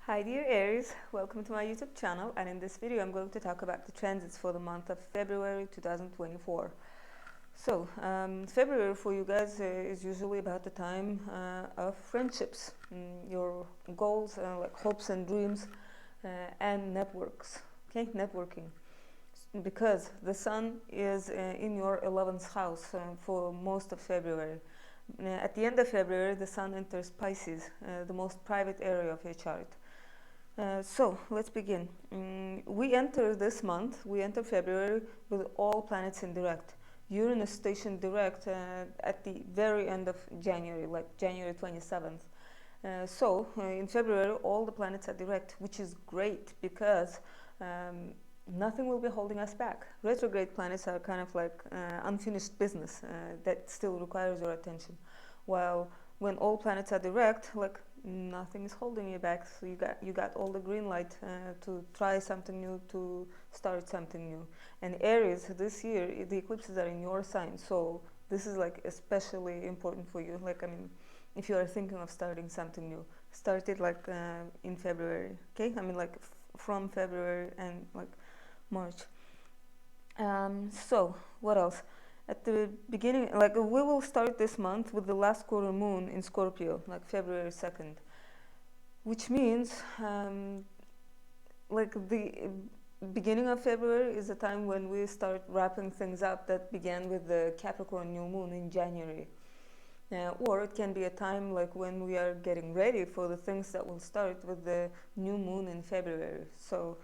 Hi dear Aries, welcome to my YouTube channel, and in this video I'm going to talk about the transits for the month of February 2024. So, February for you guys is usually about the time of friendships, your goals, like hopes and dreams, and networks, okay, networking. Because the sun is in your 11th house for most of February. At the end of February, the sun enters Pisces, the most private area of your chart. So let's begin. We enter February with all planets in direct. Uranus stationed direct at the very end of January, like January 27th. In February, all the planets are direct, which is great because nothing will be holding us back. Retrograde planets are kind of like unfinished business that still requires your attention. While when all planets are direct, like nothing is holding you back. So you got all the green light to try something new, to start something new. And Aries, this year the eclipses are in your sign, so this is like especially important for you. Like, I mean, if you are thinking of starting something new, start it like in February. Okay, I mean, like from February and like March. So what else? At the beginning, like we will start this month with the last quarter moon in Scorpio, like February 2nd, which means like the beginning of February is a time when we start wrapping things up that began with the Capricorn new moon in January. Or it can be a time like when we are getting ready for the things that will start with the new moon in February. So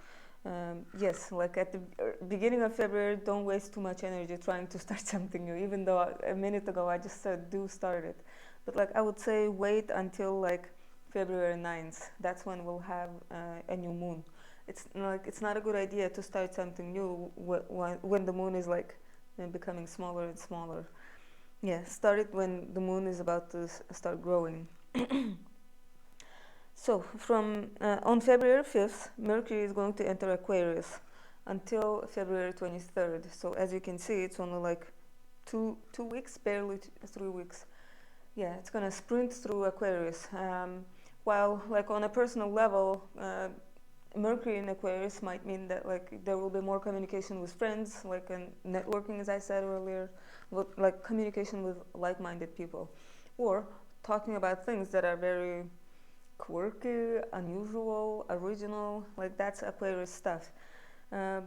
yes, like at the beginning of February, don't waste too much energy trying to start something new, even though a minute ago I just said do start it. But like I would say wait until like February 9th. That's when we'll have a new moon. It's not a good idea to start something new when the moon is like becoming smaller and smaller. Yeah, start it when the moon is about to start growing. So from on February 5th, Mercury is going to enter Aquarius until February 23rd. So as you can see, it's only like two weeks, barely 3 weeks. Yeah, it's gonna sprint through Aquarius. While like on a personal level, Mercury in Aquarius might mean that like there will be more communication with friends, like networking, as I said earlier, like communication with like-minded people, or talking about things that are very quirky, unusual, original. Like that's Aquarius stuff. Uh,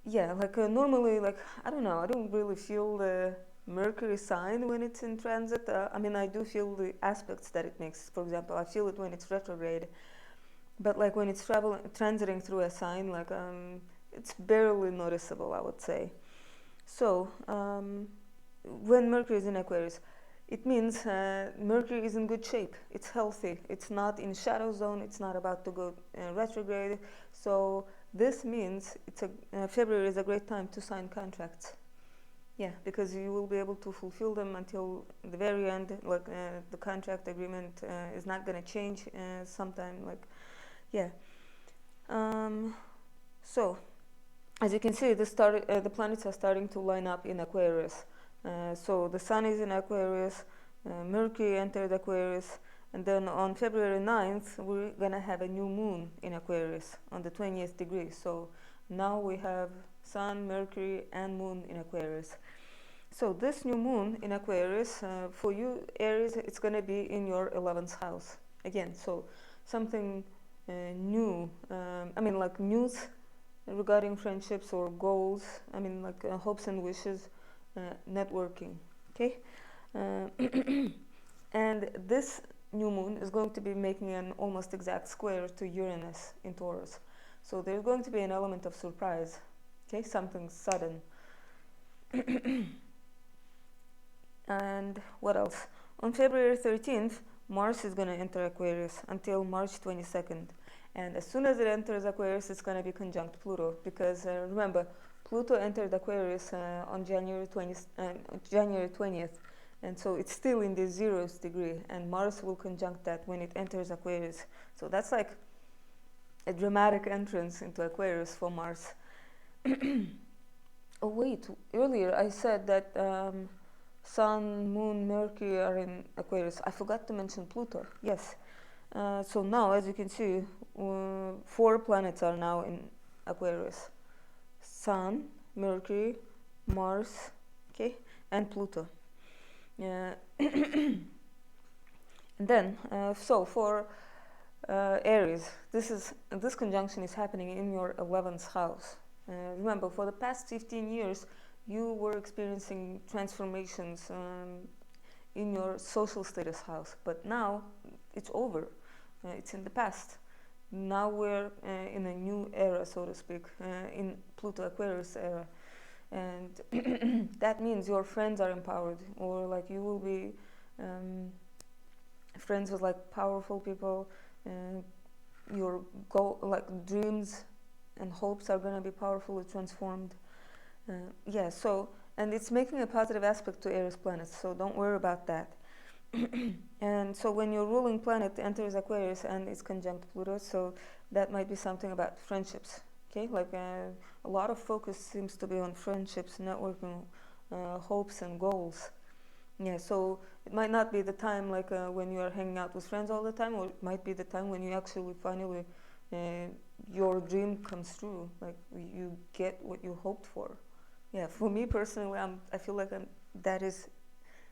yeah, like normally, like I don't know, I don't really feel the Mercury sign when it's in transit. I mean, I do feel the aspects that it makes. For example, I feel it when it's retrograde, but like when it's transiting through a sign, like it's barely noticeable, I would say. So when Mercury is in Aquarius, it means Mercury is in good shape. It's healthy. It's not in shadow zone. It's not about to go retrograde. So this means February is a great time to sign contracts. Yeah, because you will be able to fulfill them until the very end. Like the contract agreement is not going to change sometime. Like, yeah. Um, so as you can see, the planets are starting to line up in Aquarius. So the Sun is in Aquarius, Mercury entered Aquarius, and then on February 9th, we're gonna have a new moon in Aquarius on the 20th degree. So now we have Sun, Mercury, and Moon in Aquarius. So this new moon in Aquarius, for you Aries, it's gonna be in your 11th house. Again, so something new, I mean like news regarding friendships or goals, I mean like hopes and wishes, networking, okay. uh, and this new moon is going to be making an almost exact square to Uranus in Taurus, so there's going to be an element of surprise, okay, something sudden. And what else? On February 13th, Mars is going to enter Aquarius until March 22nd. And as soon as it enters Aquarius, it's going to be conjunct Pluto. Because remember, Pluto entered Aquarius on January 20th. And so it's still in the 0th degree. And Mars will conjunct that when it enters Aquarius. So that's like a dramatic entrance into Aquarius for Mars. Oh, wait, earlier I said that Sun, Moon, Mercury are in Aquarius. I forgot to mention Pluto. Yes. So now, as you can see, 4 planets are now in Aquarius: Sun, Mercury, Mars, okay, and Pluto. Uh, and then, so for Aries, this conjunction is happening in your 11th house. Remember, for the past 15 years, you were experiencing transformations in your social status house, but now it's over. It's in the past. Now we're in a new era, so to speak, in Pluto Aquarius era, and that means your friends are empowered, or like you will be friends with like powerful people. Uh, your goal, like dreams and hopes, are gonna be powerfully transformed. Yeah. So, and it's making a positive aspect to Aries planets, so don't worry about that. And so when your ruling planet enters Aquarius and it's conjunct Pluto, so that might be something about friendships. Okay, like a lot of focus seems to be on friendships, networking, hopes, and goals. Yeah, so it might not be the time like when you are hanging out with friends all the time, or it might be the time when you actually finally uh, your dream comes true, like you get what you hoped for. Yeah, for me personally, I feel like that is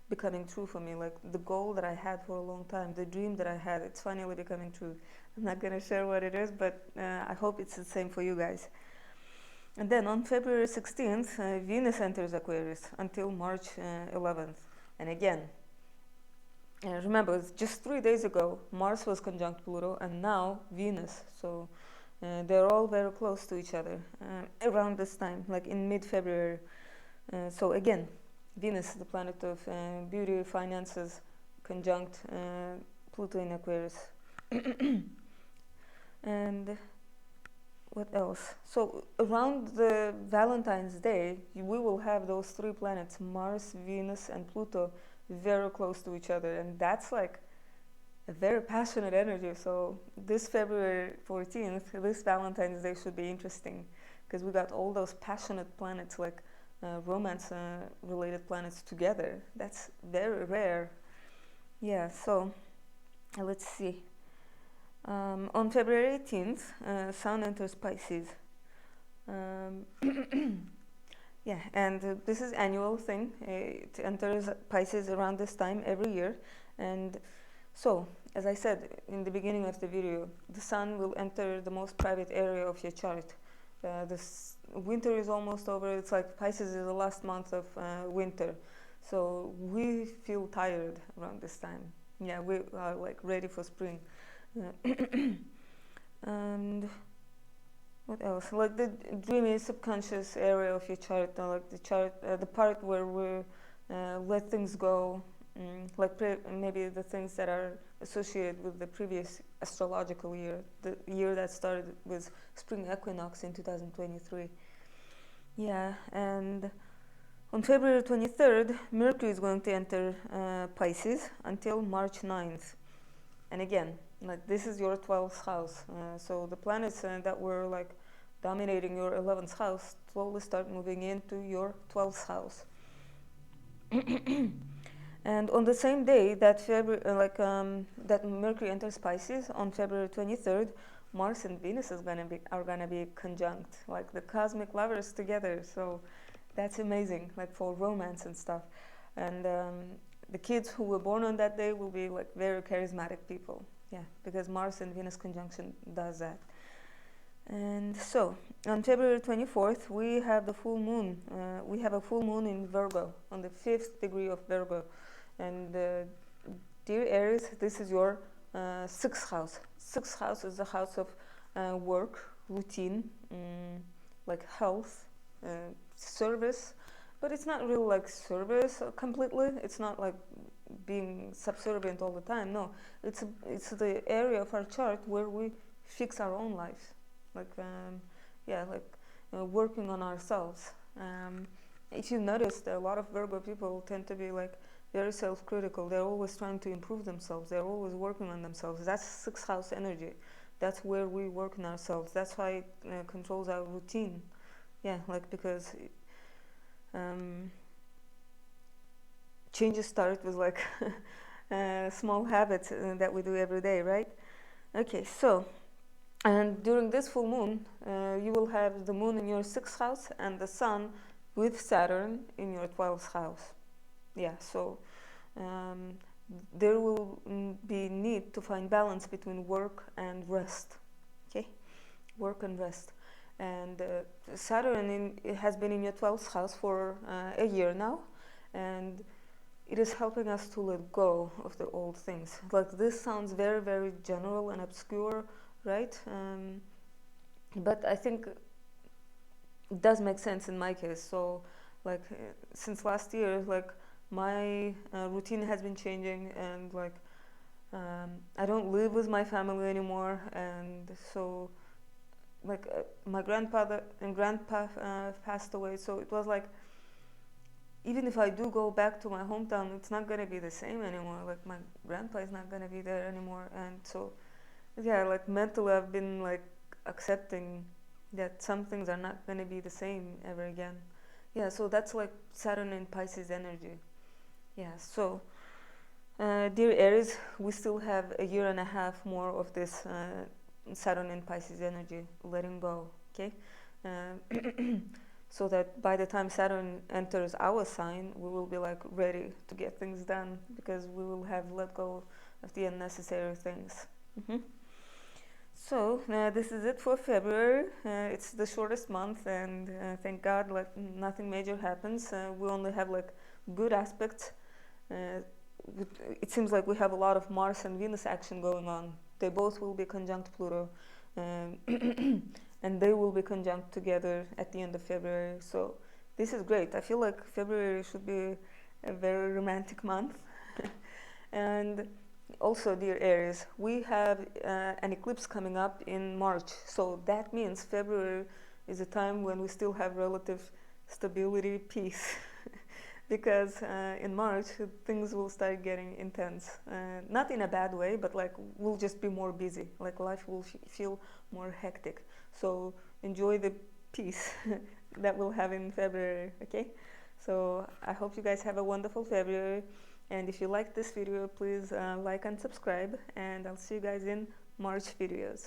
becoming true for me. Like the goal that I had for a long time, the dream that I had, it's finally becoming true. I'm not gonna share what it is, but I hope it's the same for you guys. And then on February 16th, Venus enters Aquarius until March 11th. And again, remember, just 3 days ago, Mars was conjunct Pluto, and now Venus. So they're all very close to each other around this time, like in mid-February. So again, Venus, the planet of beauty, finances, conjunct Pluto in Aquarius. And what else? So around the Valentine's Day, we will have those 3 planets, Mars, Venus, and Pluto, very close to each other, and that's like a very passionate energy. So this February 14th, this Valentine's Day should be interesting, because we got all those passionate planets, like romance related planets together. That's very rare. Yeah, so let's see. On February 18th, Sun enters Pisces. Um, yeah, and this is annual thing. It enters Pisces around this time every year. And so, as I said in the beginning of the video, the Sun will enter the most private area of your chart. This winter is almost over. It's like Pisces is the last month of winter. So we feel tired around this time. Yeah, we are like ready for spring. And what else? Like the dreamy subconscious area of your chart, like the chart, the part where we let things go, like maybe the things that are associated with the previous astrological year, the year that started with spring equinox in 2023. Yeah, and on February 23rd, Mercury is going to enter Pisces until March 9th. And again, like this is your 12th house. So the planets that were like dominating your 11th house slowly start moving into your 12th house. And on the same day that that Mercury enters Pisces, on February 23rd, Mars and Venus are gonna be conjunct, like the cosmic lovers together. So that's amazing, like for romance and stuff. And the kids who were born on that day will be like very charismatic people. Yeah, because Mars and Venus conjunction does that. And so on February 24th, we have the full moon. We have a full moon in Virgo, on the 5th degree of Virgo. And dear Aries, this is your 6th house. 6th house is the house of work, routine, like health, service. But it's not really like service completely. It's not like being subservient all the time. No, it's the area of our chart where we fix our own life, like working on ourselves. If you noticed, a lot of Virgo people tend to be like very self-critical. They're always trying to improve themselves. They're always working on themselves. That's 6th house energy. That's where we work on ourselves. That's why it controls our routine. Yeah, like because changes start with like small habits that we do every day, right? Okay, so, and during this full moon, you will have the moon in your 6th house and the sun with Saturn in your 12th house. Yeah, so um, there will be need to find balance between work and rest. Okay, work and rest. And Saturn it has been in your 12th house for a year now, and it is helping us to let go of the old things. Like, this sounds very, very general and obscure, right? But I think it does make sense in my case. So, like, since last year, like, my routine has been changing, and like, I don't live with my family anymore, and so, like, my grandfather and grandpa passed away. So it was like, even if I do go back to my hometown, it's not gonna be the same anymore. Like, my grandpa is not gonna be there anymore, and so, yeah, like, mentally I've been like accepting that some things are not gonna be the same ever again. Yeah, so that's like Saturn and Pisces energy. Yeah, so dear Aries, we still have a year and a half more of this Saturn and Pisces energy, letting go. Okay. So that by the time Saturn enters our sign, we will be like ready to get things done, because we will have let go of the unnecessary things. Hmm. So this is it for February. It's the shortest month, and thank God, like, nothing major happens. We only have like good aspects. Uh, it seems like we have a lot of Mars and Venus action going on. They both will be conjunct Pluto, um, and they will be conjunct together at the end of February. So this is great. I feel like February should be a very romantic month. And also, dear Aries, we have an eclipse coming up in March. So that means February is a time when we still have relative stability, peace. Because in March things will start getting intense. Not in a bad way, but like, we'll just be more busy. Like, life will feel more hectic. So enjoy the peace that we'll have in February, okay? So I hope you guys have a wonderful February. And if you like this video, please like and subscribe. And I'll see you guys in March videos.